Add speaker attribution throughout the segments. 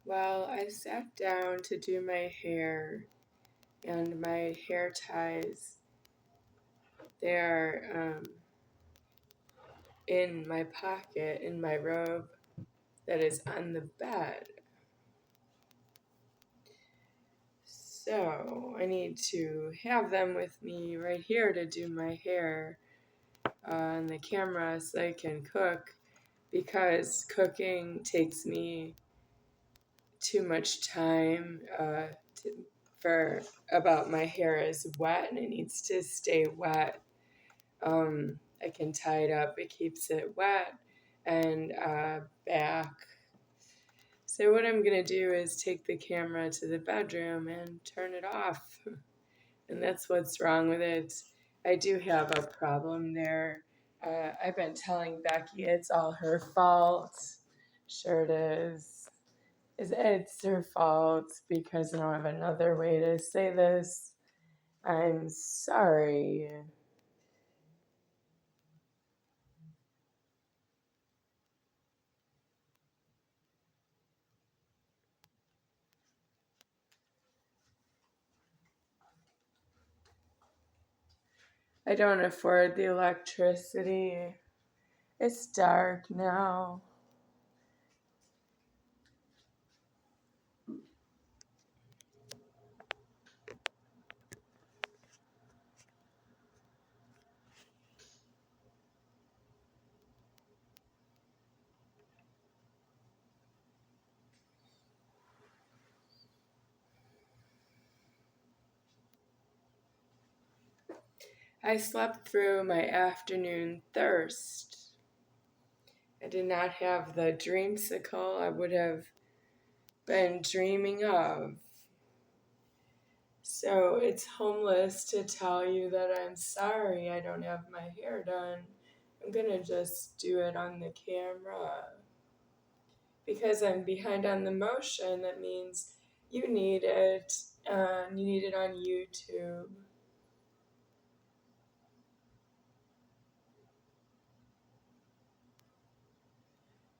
Speaker 1: Well, I sat down to do my hair, and my hair ties, they're in my pocket, in my robe that is on the bed. So I need to have them with me right here to do my hair on the camera so I can cook, because cooking takes me too much time for about my hair is wet and it needs to stay wet. I can tie it up, it keeps it wet and back. So what I'm gonna do is take the camera to the bedroom and turn it off. And that's what's wrong with it. I do have a problem there. I've been telling Becky it's all her fault. Sure it is. It's her fault because I don't have another way to say this. I'm sorry. I don't afford the electricity. It's dark now. I slept through my afternoon thirst. I did not have the dreamsicle I would have been dreaming of. So it's homeless to tell you that I'm sorry I don't have my hair done. I'm gonna just do it on the camera. Because I'm behind on the motion, that means you need it, and you need it on YouTube.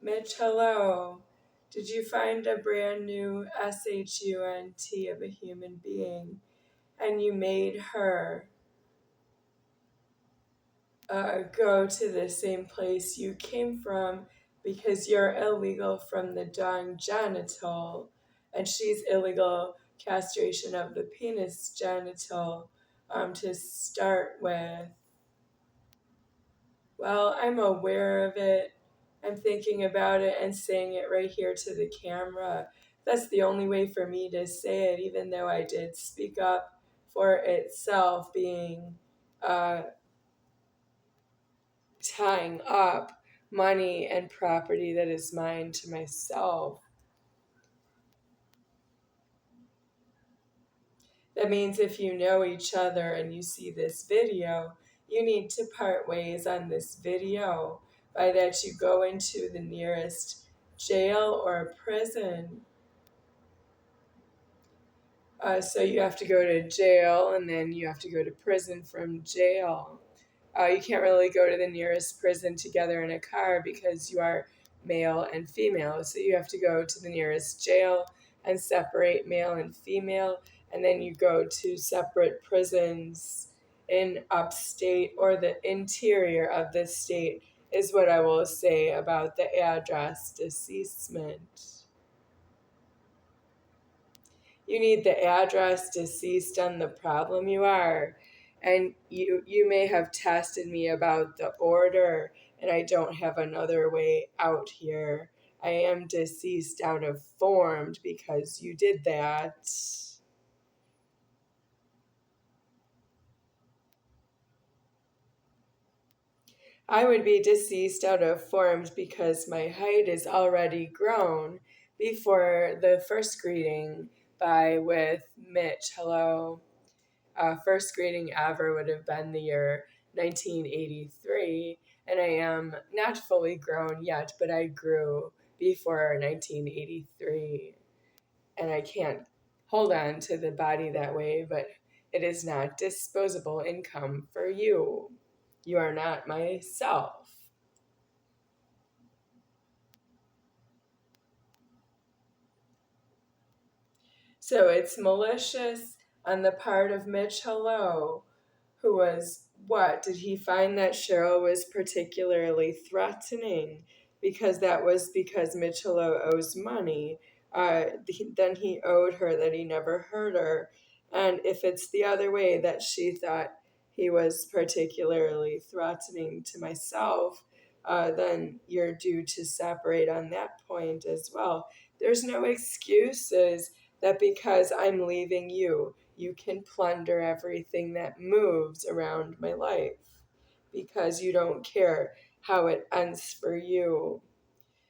Speaker 1: Mitch, hello. Did you find a brand new SHUNT of a human being and you made her go to the same place you came from because you're illegal from the dung genital and she's illegal castration of the penis genital to start with? Well, I'm aware of it. I'm thinking about it and saying it right here to the camera. That's the only way for me to say it, even though I did speak up for itself being tying up money and property that is mine to myself. That means if you know each other and you see this video, you need to part ways on this video. By that, you go into the nearest jail or prison. So you have to go to jail and then you have to go to prison from jail. You can't really go to the nearest prison together in a car because you are male and female. So you have to go to the nearest jail and separate male and female, and then you go to separate prisons in upstate or the interior of the state, is what I will say about the address deceasement. You need the address deceased on the problem you are. And you may have tested me about the order, and I don't have another way out here. I am deceased out of formed because you did that. I would be deceased out of formed because my height is already grown before the first greeting by with Mitch. Hello. First greeting ever would have been the year 1983, and I am not fully grown yet, but I grew before 1983, and I can't hold on to the body that way, but it is not disposable income for you. You are not myself. So it's malicious on the part of Mitch Hello, who was what? Did he find that Cheryl was particularly threatening? Because that was because Mitch Hello owes money. Then he owed her that he never hurt her. And if it's the other way, that she thought he was particularly threatening to myself, then you're due to separate on that point as well. There's no excuses that because I'm leaving you, you can plunder everything that moves around my life because you don't care how it ends for you.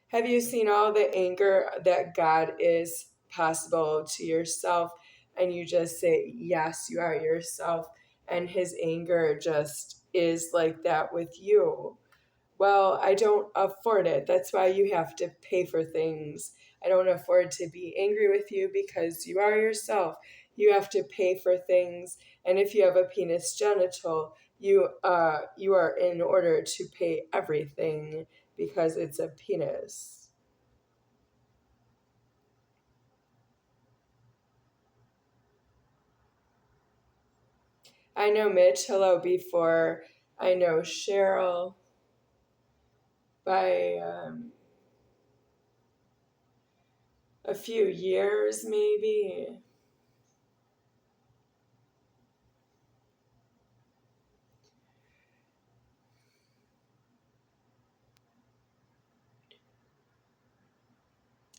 Speaker 1: Have you seen all the anger that God is possible to yourself? And you just say, yes, you are yourself. And his anger just is like that with you. Well, I don't afford it. That's why you have to pay for things. I don't afford to be angry with you because you are yourself. You have to pay for things. And if you have a penis genital, you are in order to pay everything because it's a penis. I know Mitch, hello, before I know Cheryl by a few years, maybe.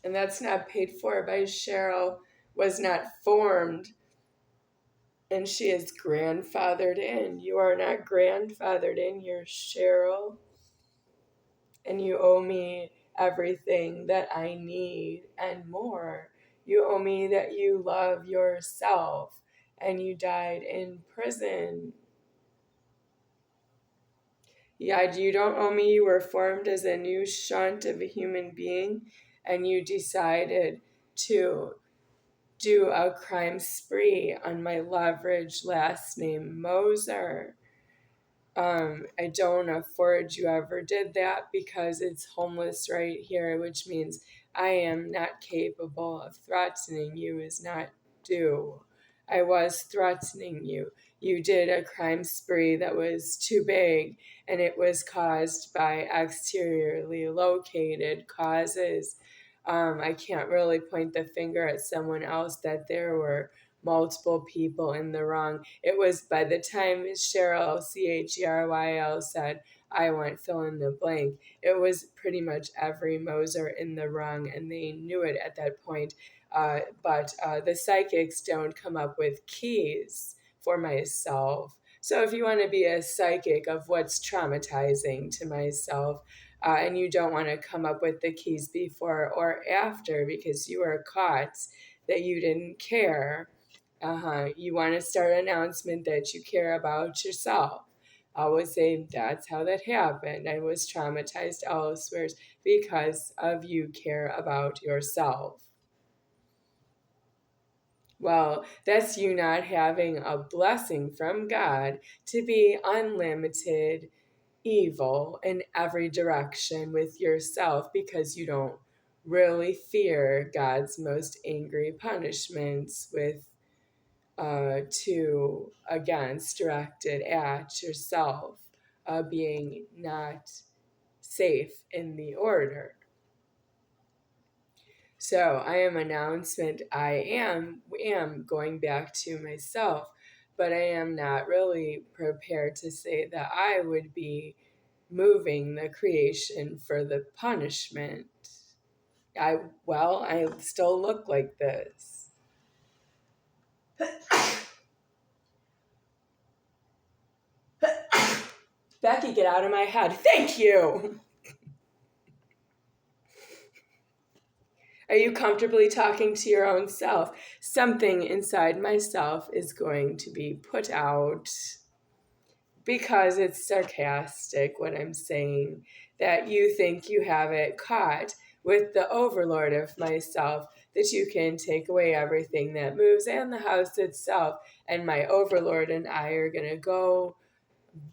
Speaker 1: And that's not paid for by Cheryl, was not formed, and she is grandfathered in. You are not grandfathered in, you're Cheryl, and you owe me everything that I need and more. You owe me that you love yourself, and you died in prison. Yeah, you don't owe me. You were formed as a new shunt of a human being, and you decided to do a crime spree on my leverage last name Moser. I don't afford you ever did that because it's homeless right here, which means I am not capable of threatening you is not due. I was threatening you. You did a crime spree that was too big, and it was caused by exteriorly located causes. I can't really point the finger at someone else that there were multiple people in the wrong. It was by the time Cheryl, Cheryl, said, I want fill in the blank, it was pretty much every Moser in the wrong, and they knew it at that point. But the psychics don't come up with keys for myself. So if you want to be a psychic of what's traumatizing to myself, and you don't want to come up with the keys before or after because you are caught that you didn't care, you want to start an announcement that you care about yourself. I would say that's how that happened. I was traumatized elsewhere because of you care about yourself. Well, that's you not having a blessing from God to be unlimited evil in every direction with yourself because you don't really fear God's most angry punishments with to against directed at yourself being not safe in the order. So I am announcement I am going back to myself, but I am not really prepared to say that I would be moving the creation for the punishment. I still look like this. Becky, get out of my head. Thank you. Are you comfortably talking to your own self? Something inside myself is going to be put out because it's sarcastic what I'm saying, that you think you have it caught with the overlord of myself, that you can take away everything that moves and the house itself, and my overlord and I are going to go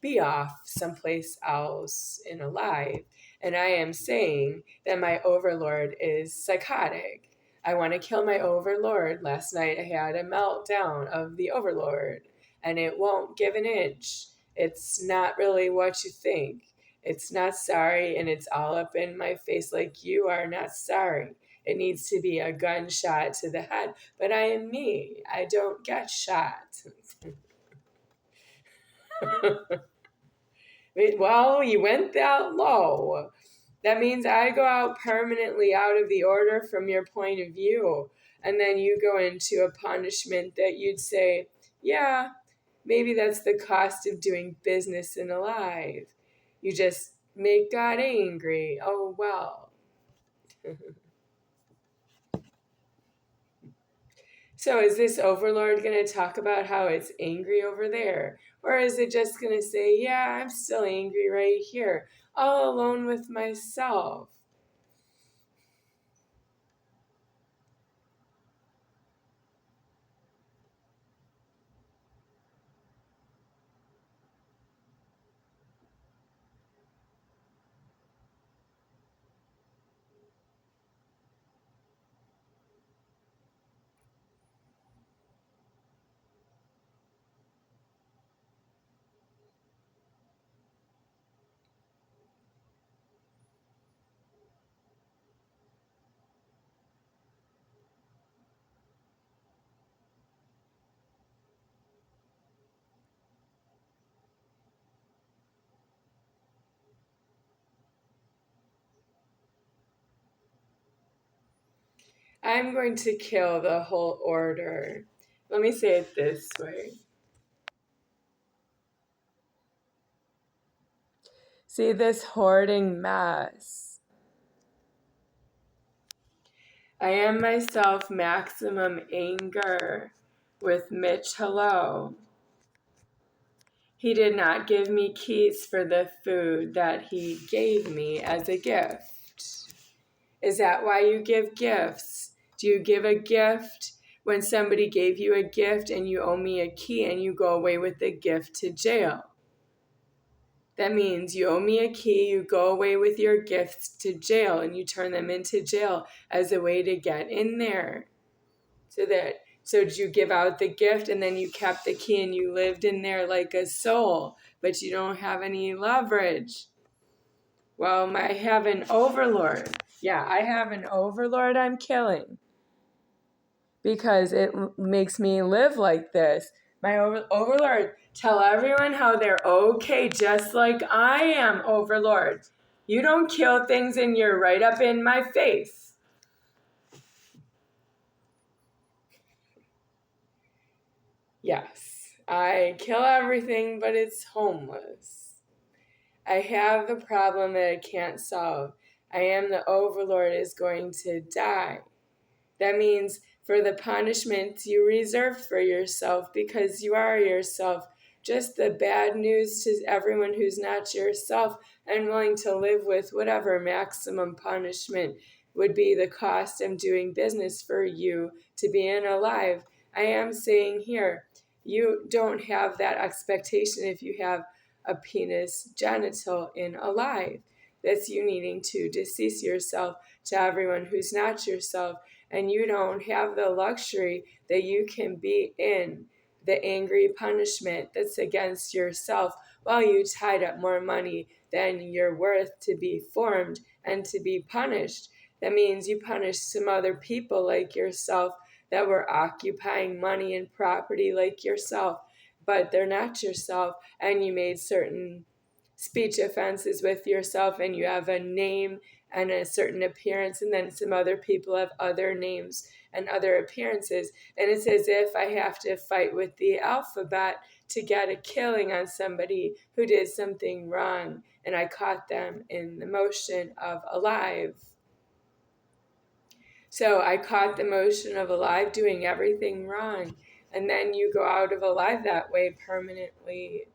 Speaker 1: be off someplace else in a life. And I am saying that my overlord is psychotic. I want to kill my overlord. Last night I had a meltdown of the overlord, and it won't give an inch. It's not really what you think. It's not sorry, and it's all up in my face like you are not sorry. It needs to be a gunshot to the head, but I am me. I don't get shot. Well, you went that low. That means I go out permanently out of the order from your point of view. And then you go into a punishment that you'd say, yeah, maybe that's the cost of doing business and alive. You just make God angry. Oh, well. So is this overlord going to talk about how it's angry over there? Or is it just going to say, yeah, I'm still angry right here, all alone with myself? I'm going to kill the whole order. Let me say it this way. See this hoarding mess. I am myself maximum anger with Mitch Hello. He did not give me keys for the food that he gave me as a gift. Is that why you give gifts? Do you give a gift when somebody gave you a gift and you owe me a key and you go away with the gift to jail? That means you owe me a key, you go away with your gifts to jail, and you turn them into jail as a way to get in there. So did you give out the gift and then you kept the key and you lived in there like a soul, but you don't have any leverage? Well, I have an overlord. Yeah, I have an overlord I'm killing because it makes me live like this. My overlord, tell everyone how they're okay, just like I am, overlord. You don't kill things and you're right up in my face. Yes, I kill everything, but it's homeless. I have the problem that I can't solve. I am the overlord is going to die. That means for the punishment you reserve for yourself because you are yourself. Just the bad news to everyone who's not yourself and willing to live with whatever maximum punishment would be the cost of doing business for you to be in alive. I am saying here, you don't have that expectation if you have a penis genital in alive. That's you needing to decease yourself to everyone who's not yourself. And you don't have the luxury that you can be in the angry punishment that's against yourself while you tied up more money than you're worth to be formed and to be punished. That means you punish some other people like yourself that were occupying money and property like yourself, but they're not yourself, and you made certain speech offenses with yourself and you have a name and a certain appearance, and then some other people have other names and other appearances, and it's as if I have to fight with the alphabet to get a killing on somebody who did something wrong, and I caught them in the motion of alive. So I caught the motion of alive doing everything wrong, and then you go out of alive that way permanently.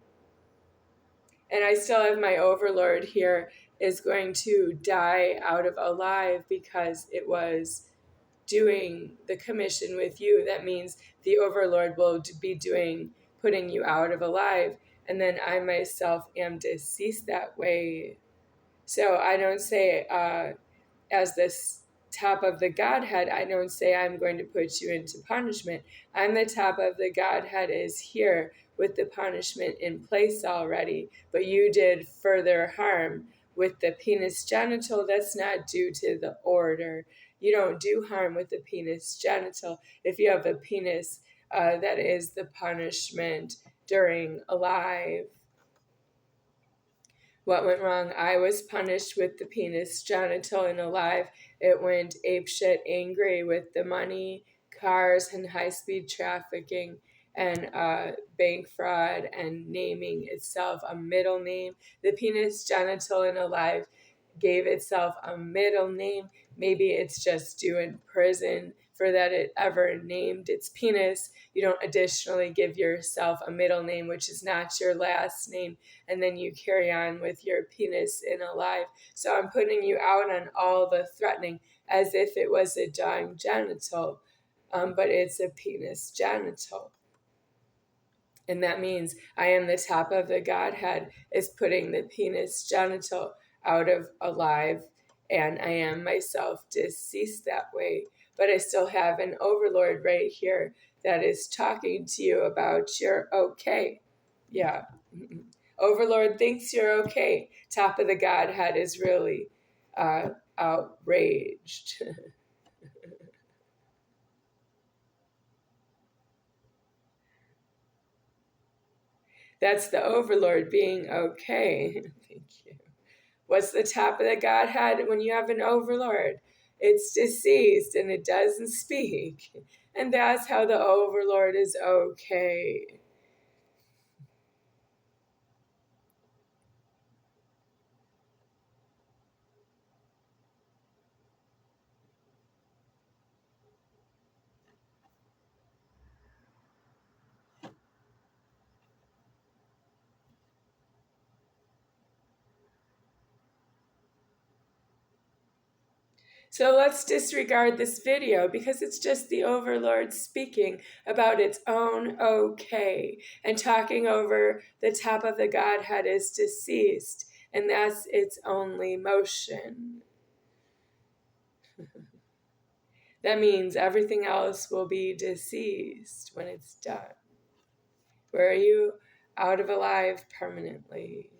Speaker 1: And I still have my overlord here is going to die out of alive because it was doing the commission with you. That means the overlord will be putting you out of alive, and then I myself am deceased that way. So I don't say as this top of the Godhead, I don't say I'm going to put you into punishment. I'm the top of the Godhead is here with the punishment in place already, but you did further harm with the penis genital. That's not due to the order. You don't do harm with the penis genital. If you have a penis, that is the punishment during alive. What went wrong? I was punished with the penis genital and alive. It went apeshit angry with the money, cars, and high-speed trafficking, and bank fraud, and naming itself a middle name. The penis genital and alive gave itself a middle name. Maybe it's just due in prison for that it ever named its penis. You don't additionally give yourself a middle name, which is not your last name, and then you carry on with your penis in alive. So I'm putting you out on all the threatening as if it was a dying genital, but it's a penis genital. And that means I am the top of the Godhead is putting the penis genital out of alive, and I am myself deceased that way. But I still have an overlord right here that is talking to you about you're okay. Yeah. Overlord thinks you're okay. Top of the Godhead is really outraged. That's the overlord being okay. Thank you. What's the top of the Godhead when you have an overlord? It's deceased and it doesn't speak. And that's how the overlord is okay. So let's disregard this video because it's just the overlord speaking about its own okay and talking over the top of the Godhead is deceased, and that's its only motion. That means everything else will be deceased when it's done. Where are you? Out of alive permanently.